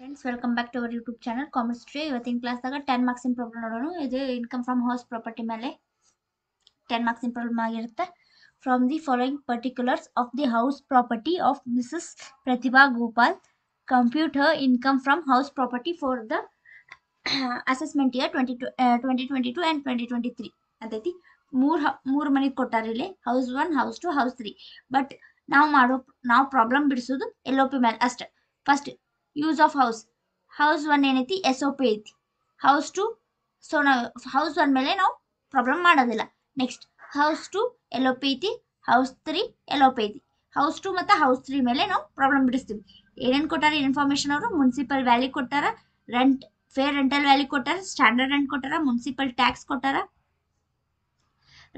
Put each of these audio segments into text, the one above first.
Friends, welcome back to our YouTube channel Commerce Tree. ಇವತ್ತಿನ ಕ್ಲಾಸ್ದಾಗ 10 marks problem ನೋಡೋಣ. ಇದು income from house property ಮೇಲೆ 10 marks problem ಆಗಿರುತ್ತೆ. From the following particulars of the house property of Mrs. Pratibha Gopal, compute her income from house property for the assessment year 2022 and 2023 ಅಂತೈತಿ. ಮೂರು ಮನೆ ಕೊಟ್ಟಾರ ಇಲ್ಲಿ, house 1, house 2, house 3. But ನಾವು problem ಬಿಡಿಸೋದು LOP ಮೇಲೆ ಅಷ್ಟೇ. ಫಸ್ಟ್ ಯೂಸ್ ಆಫ್ ಹೌಸ್ 1 ಏನೈತಿ, SOP ಐತಿ. ಹೌಸ್ 2, ಸೊ ನಾವು ಹೌಸ್ 1 ಮೇಲೆ ನಾವು ಪ್ರಾಬ್ಲಮ್ ಮಾಡೋದಿಲ್ಲ. ನೆಕ್ಸ್ಟ್ ಹೌಸ್ 2 LOP ಐತಿ, ಹೌಸ್ 3 LOP ಐತಿ. ಹೌಸ್ 2 ಮತ್ತು ಹೌಸ್ 3 ಮೇಲೆ ನಾವು ಪ್ರಾಬ್ಲಮ್ ಬಿಡಿಸ್ತೀವಿ. ಏನೇನು ಕೊಟ್ಟಾರ ಇನ್ಫಾರ್ಮೇಶನ್ ಅವರು? ಮುನ್ಸಿಪಲ್ ವ್ಯಾಲ್ಯೂ ಕೊಟ್ಟಾರ, ರೆಂಟ್ ಫೇರ್ ರೆಂಟಲ್ ವ್ಯಾಲ್ಯೂ ಕೊಟ್ಟಾರ, ಸ್ಟ್ಯಾಂಡರ್ಡ್ ರೆಂಟ್ ಕೊಟ್ಟಾರ, ಮುನ್ಸಿಪಲ್ ಟ್ಯಾಕ್ಸ್ ಕೊಟ್ಟಾರ,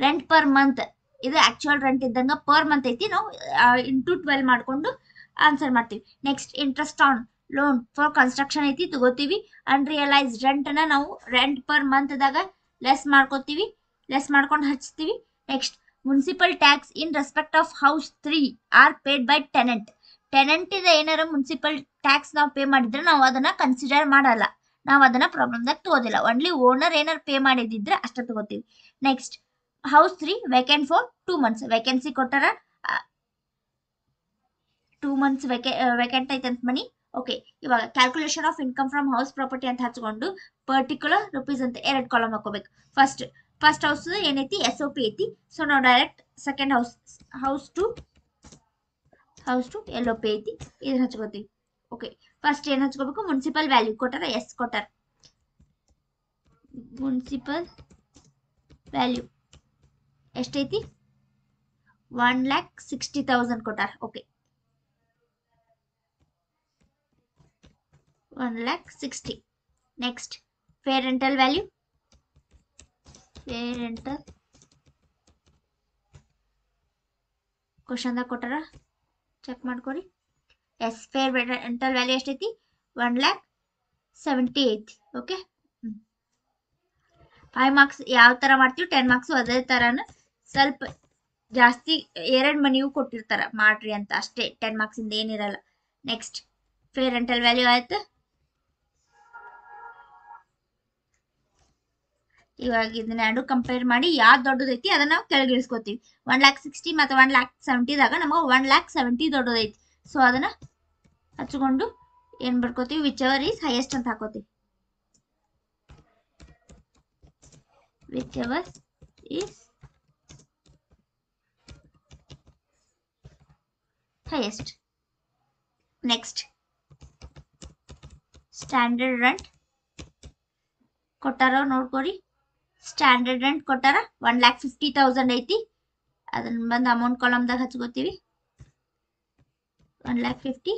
ರೆಂಟ್ ಪರ್ ಮಂತ್. ಇದು ಆಕ್ಚುಯಲ್ ರೆಂಟ್ ಇದ್ದಂಗೆ ಪರ್ ಮಂತ್ ಐತಿ. ನಾವು ಇಂಟು 12 ಮಾಡಿಕೊಂಡು ಆನ್ಸರ್ ಮಾಡ್ತೀವಿ. Next interest on loan for construction ಐತಿ, ತಗೋತೀವಿ. ಅನ್ರಿಯಲೈಸ್ಡ್ ರೆಂಟ್ನ ನಾವು ರೆಂಟ್ ಪರ್ ಮಂತ್ದಾಗ ಲೆಸ್ ಮಾಡ್ಕೋತೀವಿ, ಲೆಸ್ ಮಾಡ್ಕೊಂಡು ಹಚ್ತೀವಿ. Next municipal tax in respect of house 3 are paid by tenant. Tenant ಇದೆ ಏನಾರ ಮುನ್ಸಿಪಲ್ ಟ್ಯಾಕ್ಸ್ ನಾವು ಪೇ ಮಾಡಿದ್ರೆ ನಾವು ಅದನ್ನ ಕನ್ಸಿಡರ್ ಮಾಡಲ್ಲ, ನಾವು ಅದನ್ನ ಪ್ರಾಬ್ಲಮ್ದಾಗ ತಗೋದಿಲ್ಲ. ಓನ್ಲಿ ಓನರ್ ಏನಾರು ಪೇ ಮಾಡಿದ್ರೆ ಅಷ್ಟೇ ತಗೋತೀವಿ. Next house 3 vacant for 2 months. Vacancy ಕೊಟ್ಟಾರ, 2 ಮಂತ್ಸ್ ವೇಕೆಂಟ್ ಐತೆ ಅಂತ ಮನಿ. ಓಕೆ, ಇವಾಗ calculation of income from house property ಅಂತ ಹಚ್ಕೊಂಡು ಪರ್ಟಿಕ್ಯುಲರ್ ರುಪೀಸ್ ಅಂತ 2 ಕಾಲಮ್ ಹಾಕೋಬೇಕು. ಫಸ್ಟ್ ಹೌಸ್ ಏನೈತಿ, SOP ಐತಿ. ಸೊ ನಾವು ಡೈರೆಕ್ಟ್ ಸೆಕೆಂಡ್ ಹೌಸ್ 2 LOP ಐತಿ, ಇದನ್ನ ಹಚ್ಕೋತೀವಿ. ಓಕೆ, ಫಸ್ಟ್ ಏನು ಹಚ್ಕೋಬೇಕು? ಮುನ್ಸಿಪಲ್ ವ್ಯಾಲ್ಯೂ ಕೊಟ್ಟಾರ, ಎಸ್ ಕೊಟ್ಟಾರ. ಮುನ್ಸಿಪಲ್ ವ್ಯಾಲ್ಯೂ ಎಷ್ಟೈತಿ? 1,60,000 ಕೊಟ್ಟಾರ. Okay, 1,60,000. Next fair rental value, fair rental ಕ್ವಶನ್ದಾಗ ಕೊಟ್ಟಾರ, ಚೆಕ್ ಮಾಡ್ಕೊರಿ. ಎಸ್, ಫೇರ್ ರೆಂಟಲ್ ವ್ಯಾಲ್ಯೂ ಎಷ್ಟೈತಿ? 1,70,000 ಐತಿ. ಓಕೆ, 5 ಮಾರ್ಕ್ಸ್ ಯಾವ ಥರ ಮಾಡ್ತೀವಿ, 10 ಮಾರ್ಕ್ಸು ಅದೇ ಥರನ. ಸ್ವಲ್ಪ ಜಾಸ್ತಿ 2 ಮನಿಯೂ ಕೊಟ್ಟಿರ್ತಾರ ಮಾಡ್ರಿ ಅಂತ ಅಷ್ಟೇ, 10 ಮಾರ್ಕ್ಸಿಂದ ಏನಿರಲ್ಲ. ನೆಕ್ಸ್ಟ್ ಫೇರ್ ರೆಂಟಲ್ ವ್ಯಾಲ್ಯೂ ಆಯ್ತು. ಇವಾಗ ಇದನ್ನ 2 ಕಂಪೇರ್ ಮಾಡಿ ಯಾವ್ದು ದೊಡ್ಡದೈತಿ ಅದನ್ನ ನಾವು ಕೆಳಗಿಳಿಸ್ಕೋತೀವಿ. 1,60,000 ಮತ್ತು 1,70,000ದಾಗ ನಮಗೆ 1,70,000 ದೊಡ್ಡದೈತಿ. ಸೊ ಅದನ್ನ ಹಚ್ಕೊಂಡು ಏನ್ ಬರ್ಕೋತೀವಿ? ವಿಚ್ ಎವರ್ ಈಸ್ ಹೈಯೆಸ್ಟ್ ಅಂತ ಹಾಕೋತೀವಿ. whichever is highest. Next standard rent ಕೊಟ್ಟಾರ ನೋಡ್ಕೊರಿ. ಸ್ಟ್ಯಾಂಡರ್ಡ್ ರೆಂಟ್ ಕೊಟ್ಟಾರ 1,50,000 ಐತಿ. ಅದನ್ನ ಬಂದು ಅಮೌಂಟ್ ಕಾಲಮ್ದಾಗ ಹಚ್ಕೋತೀವಿ. 1,50,000.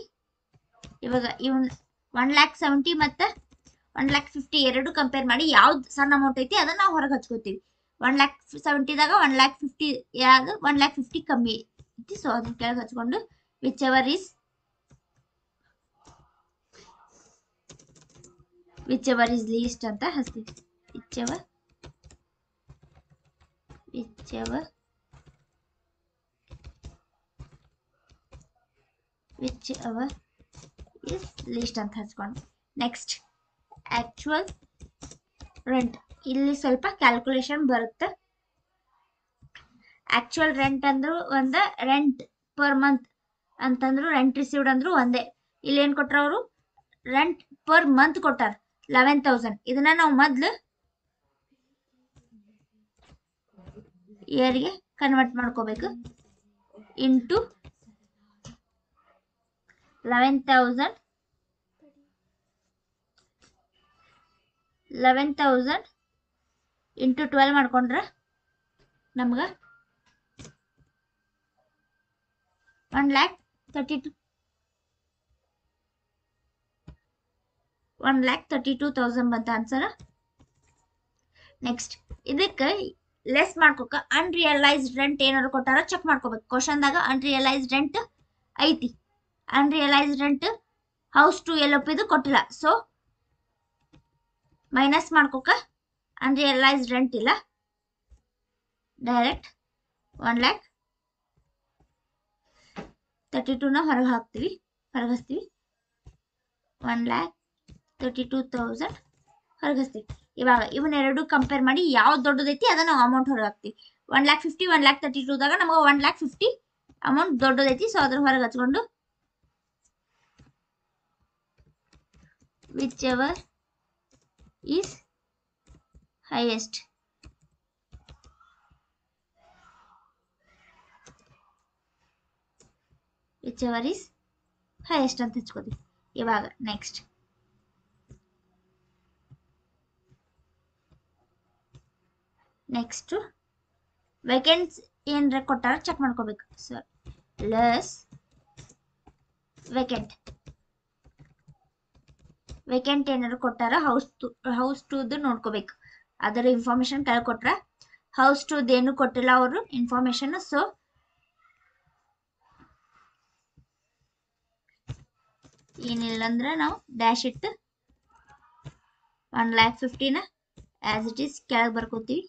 ಇವಾಗ ಇವನ್ 1,70,000 ಮತ್ತು 1,50,000 ಎರಡು ಕಂಪೇರ್ ಮಾಡಿ ಯಾವ್ದು ಸಣ್ಣ ಅಮೌಂಟ್ ಐತಿ ಅದನ್ನ ನಾವು ಹೊರಗೆ ಹಚ್ಕೋತೀವಿ. 1,70,000ದಾಗ 1,50,000 ಯಾವ್ದು 1,50,000 ಕಮ್ಮಿ ಐತಿ. ಸೊ ಅದನ್ನ ಕೆಳಗೆ ಹಚ್ಕೊಂಡು ವಿಚ್ ಎವರ್ ಈಸ್ ಲೀಸ್ಟ್ ಅಂತ ಹಚ್ತೀವಿ. ವಿಚ್ ಎವರ್ ಇಸ್ ಲೀಸ್ಟ್ ಅಂತ ಹಚ್ಕೊಂಡು ನೆಕ್ಸ್ಟ್ ಆಕ್ಚುಯಲ್ ರೆಂಟ್. ಇಲ್ಲಿ ಸ್ವಲ್ಪ ಕ್ಯಾಲ್ಕುಲೇಷನ್ ಬರುತ್ತೆ. ಆಕ್ಚುಯಲ್ ರೆಂಟ್ ಅಂದ್ರು ಒಂದೇ, ರೆಂಟ್ ಪರ್ ಮಂತ್ ಅಂತಂದ್ರು, ರೆಂಟ್ ರಿಸೀವ್ಡ್ ಅಂದ್ರು ಒಂದೇ. ಇಲ್ಲಿ ಏನ್ ಕೊಟ್ರ ಅವರು? ರೆಂಟ್ ಪರ್ ಮಂತ್ ಕೊಟ್ಟಾರ 11,000. ಇದನ್ನ ನಾವು ಮೊದ್ಲು ಇಯರ್ಗೆ ಕನ್ವರ್ಟ್ ಮಾಡ್ಕೋಬೇಕು. ಇಂಟು 11,000 ಇಂಟು 12 ಮಾಡ್ಕೊಂಡ್ರೆ ನಮ್ಗೆ 1,32,000 ಬಂತ ಆನ್ಸರ್. ನೆಕ್ಸ್ಟ್ ಇದಕ್ಕೆ ಲೆಸ್ ಮಾಡ್ಕೋಕ ಅನ್ರಿಯಲೈಸ್ಡ್ ರೆಂಟ್ ಏನಾದ್ರು ಕೊಟ್ಟಾರ ಚೆಕ್ ಮಾಡ್ಕೋಬೇಕು. ಕ್ವಶನ್ದಾಗ ಅನ್ರಿಯಲೈಸ್ಡ್ ರೆಂಟ್ ಐತಿ. ಅನ್ರಿಯಲೈಸ್ಡ್ ರೆಂಟ್ ಹೌಸ್ 2 LOP ಇದು ಕೊಟ್ಟಿಲ್ಲ. ಸೊ ಮೈನಸ್ ಮಾಡ್ಕೋಕ ಅನ್ರಿಯಲೈಸ್ಡ್ ರೆಂಟ್ ಇಲ್ಲ, ಡೈರೆಕ್ಟ್ 1,32,000 ಹೊರಗೆ ಹಚ್ತೀವಿ. 1,00,000 32,000 ಹೊರಗಿಸ್ತೀವಿ. ಇವಾಗ ಇವನ್ನೆರಡು ಕಂಪೇರ್ ಮಾಡಿ ಯಾವ್ದು ದೊಡ್ಡದೈತಿ ಅದನ್ನ ನಾವು ಅಮೌಂಟ್ ಹೊರಗೆ ಹಾಕ್ತೀವಿ. 1,50,000 1,32,000ದಾಗ ನಮಗೆ 1,50,000 ಅಮೌಂಟ್ ದೊಡ್ಡದೈತಿ. ಸೊ ಅದ್ರ ಹೊರಗೆ ಹಚ್ಕೊಂಡು ವಿಚ್ ಎವರ್ ಈಸ್ ಹೈಯೆಸ್ಟ್ ಅಂತ ಹಚ್ಕೋತೀವಿ. ಇವಾಗ ನೆಕ್ಸ್ಟ್ ವೇಕೆಂಟ್ಸ್ ಏನ್ರ ಕೊಟ್ಟಾರ ಚೆಕ್ ಮಾಡ್ಕೋಬೇಕು. ಸೊ ಲೆಸ್ ವೇಕೆಂಟ್ ಏನಾದ್ರು ಕೊಟ್ಟಾರ ಹೌಸ್ ಟೂದು ನೋಡ್ಕೋಬೇಕು. ಅದರ ಇನ್ಫಾರ್ಮೇಶನ್ ಕೆಳಗೆ ಕೊಟ್ರ ಹೌಸ್ ಟೂದು ಏನು ಕೊಟ್ಟಿಲ್ಲ ಅವರು ಇನ್ಫಾರ್ಮೇಶನ್. ಸೊ ಏನಿಲ್ಲ ಅಂದ್ರೆ ನಾವು ಡ್ಯಾಶ್ ಇಟ್ಟು 1,50,000ನ ಆಸ್ ಇಟ್ ಈಸ್ ಕೆಳಗೆ ಬರ್ಕೋತೀವಿ.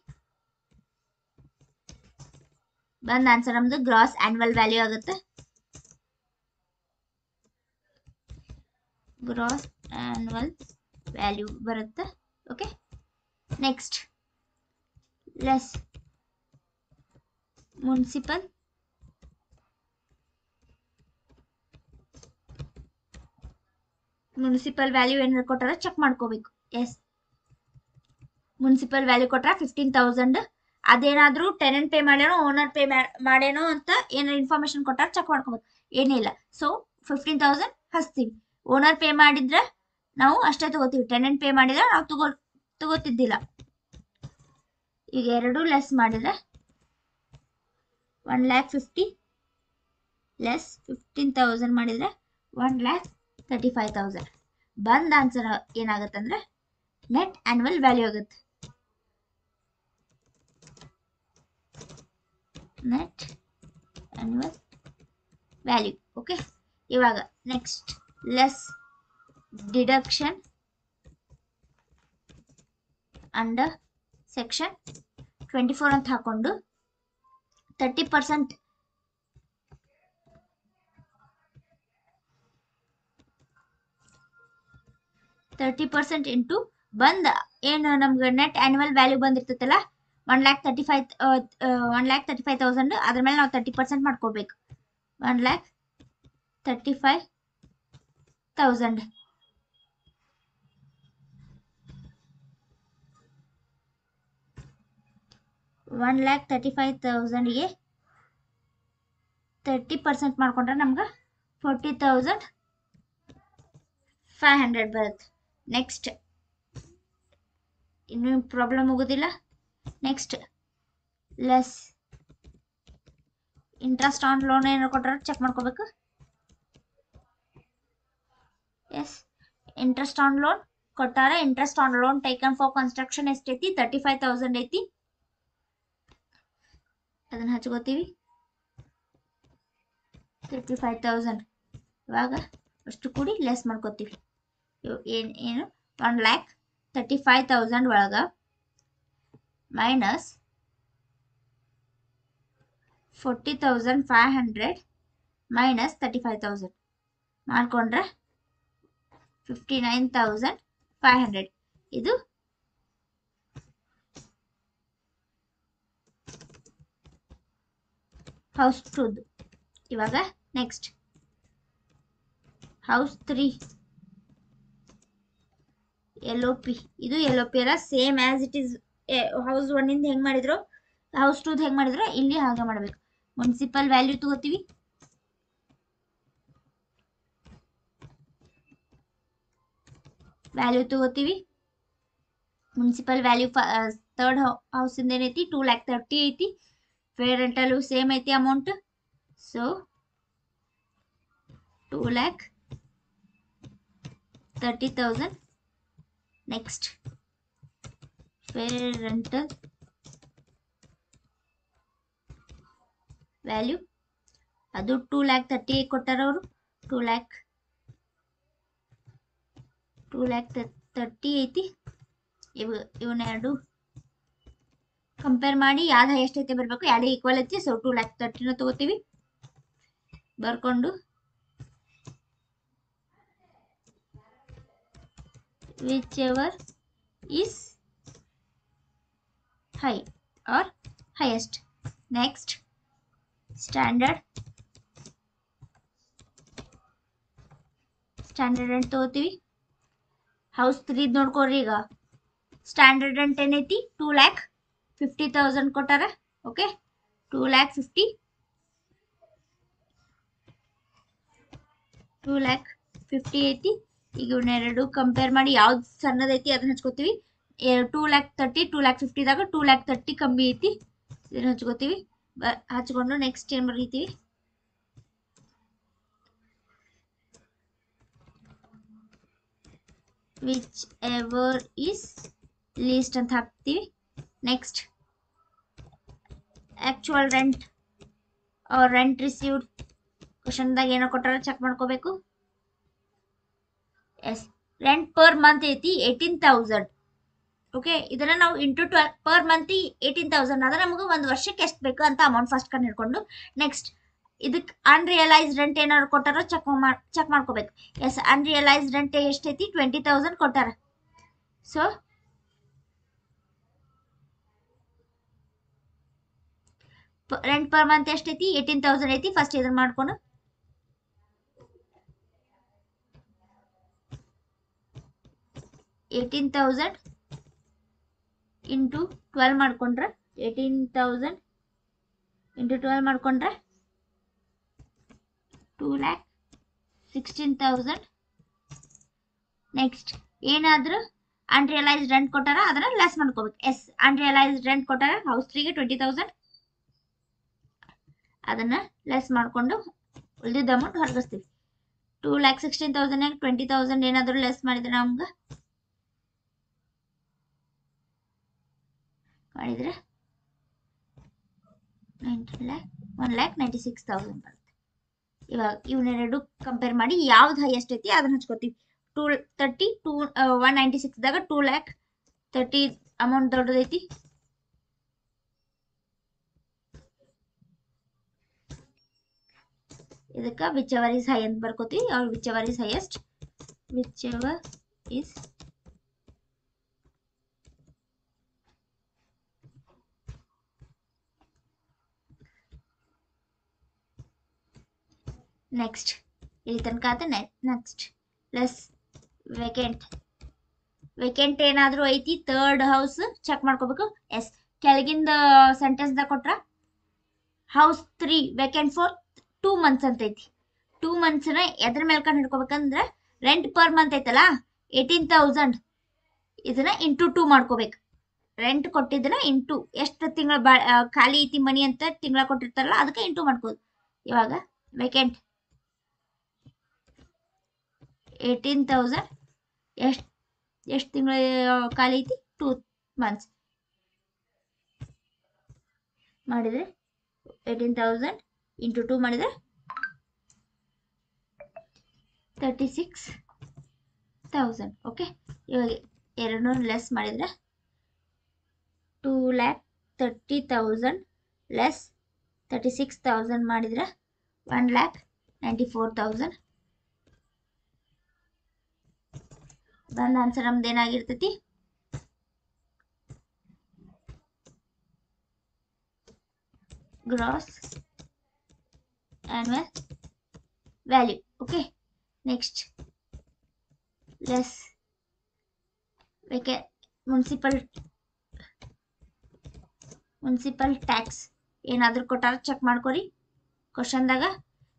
ಬಂದ ಆನ್ಸರ್ ನಮ್ದು ಗ್ರಾಸ್ ಆನ್ಯುವಲ್ ವ್ಯಾಲ್ಯೂ ಆಗುತ್ತೆ. ಗ್ರಾಸ್ ಆನ್ಯುವಲ್ ವ್ಯಾಲ್ಯೂ ಬರುತ್ತೆ. Okay, next less municipal value ಏನಾದ್ರು ಕೊಟ್ಟಾರ ಚೆಕ್ ಮಾಡ್ಕೋಬೇಕು. ಎಸ್, ಮುನ್ಸಿಪಲ್ ವ್ಯಾಲ್ಯೂ ಕೊಟ್ರ 15,000. ಅದೇನಾದ್ರೂ ಟೆನೆಂಟ್ ಪೇ ಮಾಡ್ಯಾನೋ ಓನರ್ ಪೇ ಮಾಡ್ಯಾನೋ ಅಂತ ಏನಾದ್ರು ಇನ್ಫಾರ್ಮೇಶನ್ ಕೊಟ್ಟಾರ ಚೆಕ್ ಮಾಡ್ಕೋಬೇಕು. ಏನಿಲ್ಲ, ಸೊ 15,000 ಹಚ್ತೀವಿ. ಓನರ್ ಪೇ ಮಾಡಿದ್ರೆ ನಾವು ಅಷ್ಟೇ ತಗೋತೀವಿ. ಟೆನೆಂಟ್ ಪೇ ಮಾಡಿದ್ರೆ ನಾವು ತಗೋತಿದ್ದಿಲ್ಲ. ಈಗ ಎರಡು ಲೆಸ್ ಮಾಡಿದ್ರೆ 1,50,000 ಲೆಸ್ 15,000 ಮಾಡಿದ್ರೆ 1,35,000. ಬಂದ ಆನ್ಸರ್ ಏನಾಗುತ್ತೆ ಅಂದ್ರೆ ನೆಟ್ ಆನ್ಯುವಲ್ ವ್ಯಾಲ್ಯೂ ಆಗುತ್ತೆ. Net annual value. ಓಕೆ, ಇವಾಗ next less deduction under section 24 ಅಂತ ಹಾಕೊಂಡು 30% ಇಂಟು ಬಂದ ಏನು ನಮ್ಗೆ ನೆಟ್ ಆನ್ಯುವಲ್ ವ್ಯಾಲ್ಯೂ ಬಂದಿರ್ತೈತಲ್ಲ 1,35,000 ಅದ್ರ ಮೇಲೆ ನಾವು 30% ಮಾಡ್ಕೋಬೇಕು. 1,35,000 1,35,000ಗೆ 30% ಮಾಡ್ಕೊಂಡ್ರೆ ನಮ್ಗೆ 40,500 ಬರುತ್ತೆ. ನೆಕ್ಸ್ಟ್ ಇನ್ನು ಪ್ರಾಬ್ಲಮ್ ಮುಗುದಿಲ್ಲ. Next less interest on loan ಏನಾರು ಕೊಟ್ಟಾರ ಚೆಕ್ ಮಾಡ್ಕೋಬೇಕು. ಎಸ್, ಇಂಟ್ರೆಸ್ಟ್ ಆನ್ ಲೋನ್ ಕೊಟ್ಟಾರ. Interest on loan taken for construction ಎಷ್ಟೈತಿ 35,000 ಐತಿ. ಅದನ್ನ ಹಚ್ಕೋತೀವಿ 35,000. ಇವಾಗ ಅಷ್ಟು ಕೂಡಿ ಲೆಸ್ ಮಾಡ್ಕೋತೀವಿ. ಏನು 1,35,000 ಒಳಗ ಮೈನಸ್ 40,500 ಮೈನಸ್ 35,000 ಮಾಡ್ಕೊಂಡ್ರೆ 59,500. ಇದು ಹೌಸ್ 2. ಇವಾಗ ನೆಕ್ಸ್ಟ್ ಹೌಸ್ 3 LOP. ಇದು LOP ಅಲ್ಲ, same as it is house 1 ಇಂದ ಹೆಂಗ್ ಮಾಡಿದ್ರು ಹೌಸ್ 2 ಹೆಂಗ್ ಮಾಡಿದ್ರು ಇಲ್ಲಿ ಹಾಗೆ ಮಾಡಬೇಕು. ಮುನ್ಸಿಪಲ್ ವ್ಯಾಲ್ಯೂ ತಗೋತೀವಿ. ಮುನ್ಸಿಪಲ್ ವ್ಯಾಲ್ಯೂ ಥರ್ಡ್ ಹೌಸ್ ಇಂದ ಏನೈತಿ 2,30,000 ಐತಿ. ಫೇರ್ ರೆಂಟಲ್ ಸೇಮ್ ಐತಿ amount. So 2,30,000. Next fair rental value ಅದು 2,30,000 ಕೊಟ್ಟಾರ ಅವರು. 2,30,000 ಐತಿ. ಇವನ್ನೆರಡು ಕಂಪೇರ್ ಮಾಡಿ ಯಾವ್ದು ಹೈಯೆಸ್ಟ್ ಐತೆ ಬರಬೇಕು. ಎರಡು ಈಕ್ವಲ್ ಐತಿ. ಸೊ 2,30,000 ತಗೋತೀವಿ. ಬರ್ಕೊಂಡು whichever is high or highest. Next, standard rent ತಗೋತೀವಿ. ಹೌಸ್ 3 ನೋಡ್ಕೊಡ್ರಿ. ಈಗ ಸ್ಟ್ಯಾಂಡರ್ಡ್ ರೆಂಟ್ ಏನೈತಿ 2,50,000 ಕೊಟ್ಟಾರ. ಓಕೆ, 2,50,000 ಐತಿ. ಈಗ ಇವನ್ನೆರಡು ಕಂಪೇರ್ ಮಾಡಿ ಯಾವ್ದು ಸಣ್ಣದೈತಿ ಅದನ್ನ ಹಚ್ಕೋತೀವಿ. 2,30,000 2,50,000ದಾಗ 2,30,000 ಕಮ್ಮಿ ಐತಿ, ಇದನ್ನ ಹಚ್ಕೋತೀವಿ. ಹಚ್ಕೊಂಡು ನೆಕ್ಸ್ಟ್ ಏನ್ ಬರೀತೀವಿ, whichever is least ಅಂತ ಹಾಕ್ತೀವಿ. Next actual rent or rent received ಕ್ವಶನ್ದಾಗ ಏನೋ ಕೊಟ್ಟಾರ ಚೆಕ್ ಮಾಡ್ಕೋಬೇಕು. ಎಸ್, ರೆಂಟ್ ಪರ್ ಮಂತ್ ಐತಿ 18,000. ಓಕೆ, ಇದನ್ನ ನಾವು ಇಂಟು 12 ಪರ್ ಮಂತ್ 18,000 ಆದ್ರೆ ನಮಗೆ ಒಂದು ವರ್ಷಕ್ಕೆ ಎಷ್ಟು ಬೇಕು ಅಂತ ಅಮೌಂಟ್ ಫಸ್ಟ್ ಕಂಡು ಹಿಡ್ಕೊಂಡು ನೆಕ್ಸ್ಟ್ ಇದಕ್ಕೆ ಅನ್ರಿಯಲೈಸ್ಡ್ ರೆಂಟ್ ಏನಾದ್ರು ಕೊಟ್ಟಾರೋ ಚೆಕ್ ಮಾಡ್ಕೋಬೇಕು. ಎಸ್, ಅನ್ರಿಯಲೈಸ್ಡ್ ರೆಂಟ್ ಎಷ್ಟೈತಿ 20,000 ಕೊಟ್ಟಾರ. ಸೊ ರೆಂಟ್ ಪರ್ ಮಂತ್ ಎಷ್ಟೈತಿ 18,000 ಐತಿ. ಫಸ್ಟ್ ಇದನ್ನ ಮಾಡ್ಕೊಂಡು $18,000 ಇಂಟು 12 ಮಾಡ್ಕೊಂಡ್ರೆ 18,000 ಇಂಟು 12 ಮಾಡ್ಕೊಂಡ್ರೆ 2,16,000. ನೆಕ್ಸ್ಟ್ ಏನಾದ್ರೂ ಅನ್ರಿಯಲೈಸ್ಡ್ ರೆಂಟ್ ಕೊಟ್ಟಾರ ಅದನ್ನ ಲೆಸ್ ಮಾಡ್ಕೋಬೇಕು. ಎಸ್, ಅನ್ರಿಯಲೈಸ್ಡ್ ರೆಂಟ್ ಕೊಟ್ಟಾರ ಹೌಸ್ 3ಗೆ 20,000, ಅದನ್ನ ಲೆಸ್ ಮಾಡ್ಕೊಂಡು ಉಳಿದಿದ್ದ ಅಮೌಂಟ್ ಹೊರಗಿಸ್ತೀವಿ. 2,16,000 20,000 ಏನಾದ್ರು ಲೆಸ್ ಮಾಡಿದ್ರೆ ನಮ್ಗೆ ಮಾಡಿದ್ರೆ 1,96,000 ಬರುತ್ತೆ. ಇವಾಗ ಇವನ್ನೆರಡು ಕಂಪೇರ್ ಮಾಡಿ ಯಾವ್ದು ಹೈಯೆಸ್ಟ್ ಐತಿ ಅದನ್ನ ಹಚ್ಕೋತೀವಿ. 230 196ದಾಗ 2,30,000 ಅಮೌಂಟ್ ದೊಡ್ಡದೈತಿ. ಇದಕ್ಕೆ ವಿಚೆವರ್ ಇಸ್ ಹೈ ಅಂತ ಬರ್ಕೋತೀವಿ. ಅವ್ರ ವಿಚೆವರ್ ಇಸ್ ಹೈಯೆಸ್ಟ್, ವಿಚೆವರ್ ಇಸ್ ನೆಕ್ಸ್ಟ್ ಇಲ್ಲಿ ತನಕ ಆತ. ನೆಕ್ಸ್ಟ್ ಲೆಸ್ ವೇಕೆಂಟ್ ಏನಾದ್ರೂ ಐತಿ ಥರ್ಡ್ ಹೌಸ್ ಚೆಕ್ ಮಾಡ್ಕೋಬೇಕು. ಎಸ್, ಕೆಳಗಿಂದ ಸೆಂಟೆನ್ಸ್ ದಾಗ ಕೊಟ್ರ ಹೌಸ್ 3 ವೇಕೆಂಟ್ ಫಾರ್ 2 months ಅಂತ ಐತಿ. 2 months ನ ಎದ್ರ ಮೇಲ್ಕೊಂಡು ಹಿಡ್ಕೋಬೇಕಂದ್ರೆ ರೆಂಟ್ ಪರ್ ಮಂತ್ ಐತಲ್ಲ 18,000 ಇದನ್ನ ಇಂಟು 2 ಮಾಡ್ಕೋಬೇಕು. ರೆಂಟ್ ಕೊಟ್ಟಿದ್ದನ್ನ ಇಂಟು ಎಷ್ಟು ತಿಂಗಳ ಖಾಲಿ ಐತಿ ಮನಿ ಅಂತ ತಿಂಗಳ ಕೊಟ್ಟಿರ್ತಾರಲ್ಲ ಅದಕ್ಕೆ ಇಂಟು ಮಾಡ್ಕೋದು. ಇವಾಗ ವೇಕೆಂಟ್ 18,000 ಎಷ್ಟು ತಿಂಗಳ ಖಾಲಿ ಐತಿ 2 months ಮಾಡಿದ್ರೆ 18,000 ಇಂಟು 2 ಮಾಡಿದ್ರೆ 36,000. ಓಕೆ, ಇವಾಗ 200 ಲೆಸ್ ಮಾಡಿದ್ರೆ 2,30,000 ಲೆಸ್ 36,000 ಮಾಡಿದ್ರೆ 1,94,000 ಬಂದ ಆನ್ಸರ್ ನಮ್ದು ಏನಾಗಿರ್ತೈತಿ gross annual value. Okay, next less municipal tax ಏನಾದ್ರೂ ಕೊಟ್ಟಾರ ಚೆಕ್ ಮಾಡ್ಕೊರಿ ಕ್ವಶನ್ದಾಗ.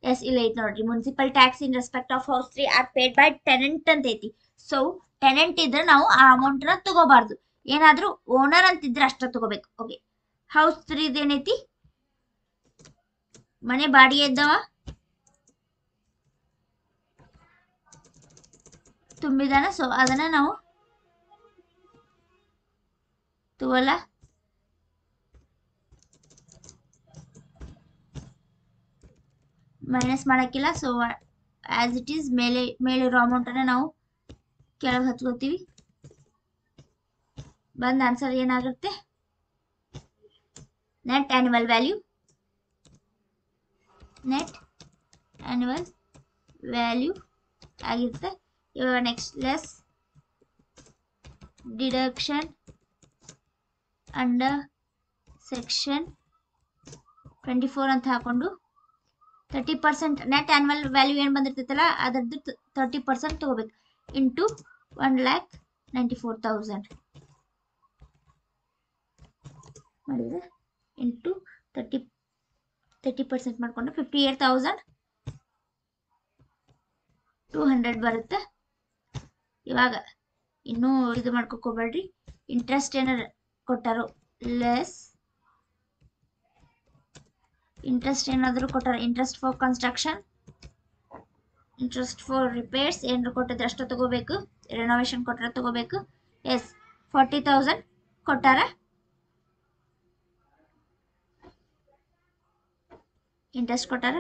ಎಸ್, ಇಲ್ಲ ಐತಿ ನೋಡ್ರಿ, municipal tax in respect of house 3 are paid by tenant ಅಂತ ಐತಿ. ಸೊ ಟೆನೆಂಟ್ ಇದ್ರೆ ನಾವು ಆ ಅಮೌಂಟ್ ನ ತಗೋಬಾರ್ದು, ಏನಾದ್ರೂ ಓನರ್ ಅಂತಿದ್ರೆ ಅಷ್ಟ ತಗೋಬೇಕು. ಓಕೆ, ಹೌಸ್ 3 ಏನೈತಿ ಮನೆ ಬಾಡಿಗೆ ಇದ್ದವ ತುಂಬಿದಾನ. ಸೊ ಅದನ್ನ ನಾವು ತಗೋಲ್ಲ. ಮೈನಸ್ ಮಾಡಕ್ಕಿಲ್ಲ. ಸೊ ಆಸ್ ಇಟ್ ಈಸ್ ಮೇಲಿರೋ ಅಮೌಂಟ್ ಅನ್ನ ನಾವು ಕೆಳಗೆ ಹಚ್ಕೋತೀವಿ. ಬಂದ ಆನ್ಸರ್ ಏನಾಗುತ್ತೆ net annual value. Net annual value ಆಗಿರುತ್ತೆ. ಇವಾಗ next less deduction under section 24 ಅಂತ ಹಾಕೊಂಡು 30% ನೆಟ್ ಆನ್ಯುವಲ್ ವ್ಯಾಲ್ಯೂ ಏನು ಬಂದಿರ್ತೈತಲ್ಲ ಅದರದ್ದು 30% ತಗೋಬೇಕು ಇಂಟು 1,94,000 ಮಾಡಿದ್ರೆ ಇಂಟು 30% ಮಾಡಿಕೊಂಡು 58,200 ಬರುತ್ತೆ. ಇವಾಗ ಇನ್ನೂ ಇದು ಮಾಡ್ಕೋಬೇಡ್ರಿ. ಇಂಟ್ರೆಸ್ಟ್ ಏನಾರು ಕೊಟ್ಟಾರೋ ಲೆಸ್ ಇಂಟ್ರೆಸ್ಟ್ ಏನಾದರೂ ಕೊಟ್ಟಾರ interest for construction interest for repairs ಏನಾದ್ರು ಕೊಟ್ಟಿದ್ರೆ ಅಷ್ಟು ತಗೋಬೇಕು. ರೆನೋವೇಷನ್ ಕೊಟ್ಟರೆ ತಗೋಬೇಕು. ಎಸ್ 40,000 ಕೊಟ್ಟಾರ. ಇಂಟ್ರೆಸ್ಟ್ ಕೊಟ್ಟಾರ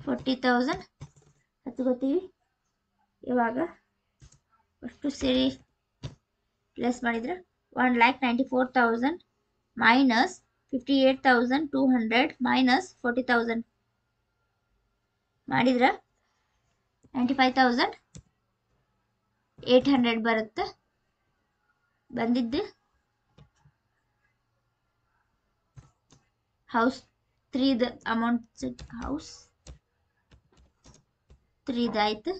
40,000 ಹತ್ಕೋತೀವಿ. ಇವಾಗ ಅಷ್ಟು ಸೇರಿ ಪ್ಲಸ್ ಮಾಡಿದ್ರೆ 1,94,000 ಮೈನಸ್ 58,200 ಮೈನಸ್ 40,000 ಮಾಡಿದ್ರೆ 95,800 ಬರುತ್ತೆ. ಬಂದಿದ್ದು ಹೌಸ್ 3 ಅಮೌಂಟ್ ಹೌಸ್ 3 ಆಯ್ತು.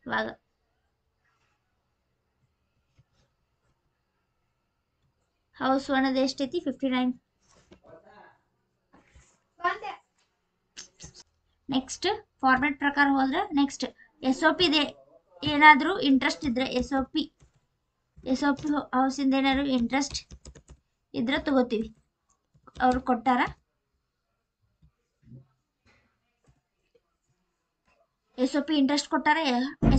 ಇವಾಗ ಹೌಸ್ ಒಣದ ಎಷ್ಟೈತಿ 59. ನೆಕ್ಸ್ಟ್ ಫಾರ್ಮೆಟ್ ಪ್ರಕಾರ ಹೋದ್ರೆ ನೆಕ್ಸ್ಟ್ SOP ಇದೆ ಏನಾದರೂ ಇಂಟ್ರೆಸ್ಟ್ ಇದ್ರೆ SOP ಹೌಸಿಂದ ಏನಾದ್ರು ಇಂಟ್ರೆಸ್ಟ್ ಇದ್ರೆ ತಗೋತೀವಿ. ಅವ್ರು ಕೊಟ್ಟಾರ SOP ಇಂಟ್ರೆಸ್ಟ್ ಕೊಟ್ಟಾರ.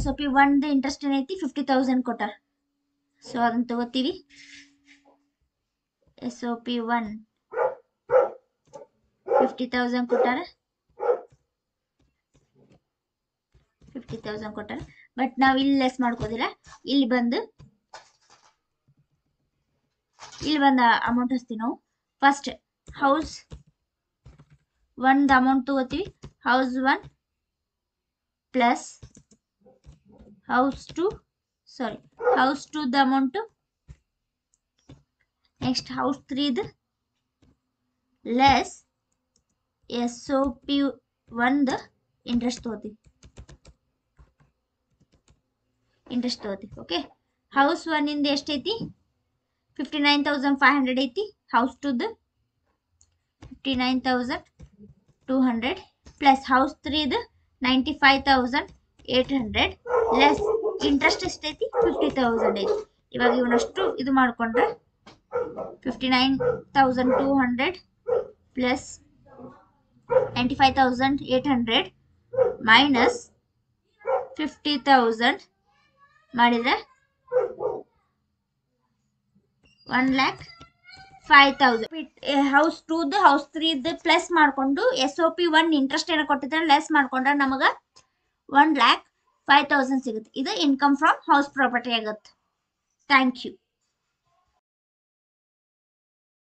SOP 1 ಇಂಟ್ರೆಸ್ಟ್ ಏನೈತಿ 50,000 ಕೊಟ್ಟಾರ. ಸೊ ಅದನ್ನ ತಗೋತೀವಿ. SOP 1 50,000 ಕೊಟ್ಟಾರ. 50,000 ಕೊಟ್ಟಾರ. ಬಟ್ ನಾವು ಇಲ್ಲಿ ಲೆಸ್ ಮಾಡ್ಕೋದಿಲ್ಲ. ಇಲ್ಲಿ ಬಂದು ಅಮೌಂಟ್ ಹಚ್ತೀವಿ ನಾವು. ಫಸ್ಟ್ ಹೌಸ್ 1 ಅಮೌಂಟ್ ತಗೋತೀವಿ. House 1 plus house 2 amount. Next house 3 less SOP 1 interest ತಗೋತೀವಿ. ಓಕೆ. ಹೌಸ್ 1 ಇಂದ ಎಷ್ಟೈತಿ 59,500 ಐತಿ. House 2 59,200 plus house 3 95,800 less interest ಎಷ್ಟೈತಿ 50,000 ಐತಿ. ಇವಾಗ ಇವನಷ್ಟು ಇದು ಮಾಡ್ಕೊಂಡ್ರೆ 59,200 ಪ್ಲಸ್ 95,800 ಮೈನಸ್ 50,000 ಮಾಡಿದ್ರೆ 1,05,000. ಹೌಸ್ 2 ಹೌಸ್ 3 ಪ್ಲಸ್ ಮಾಡ್ಕೊಂಡು SOP 1 ಇಂಟ್ರೆಸ್ಟ್ ಏನೋ ಕೊಟ್ಟಿದ್ರೆ ಲೆಸ್ ಮಾಡ್ಕೊಂಡ್ರೆ ನಮಗೆ 1,05,000 ಸಿಗುತ್ತೆ. ಇದು ಇನ್ಕಮ್ ಫ್ರಮ್ ಹೌಸ್ ಪ್ರಾಪರ್ಟಿ ಆಗುತ್ತೆ. Thank you.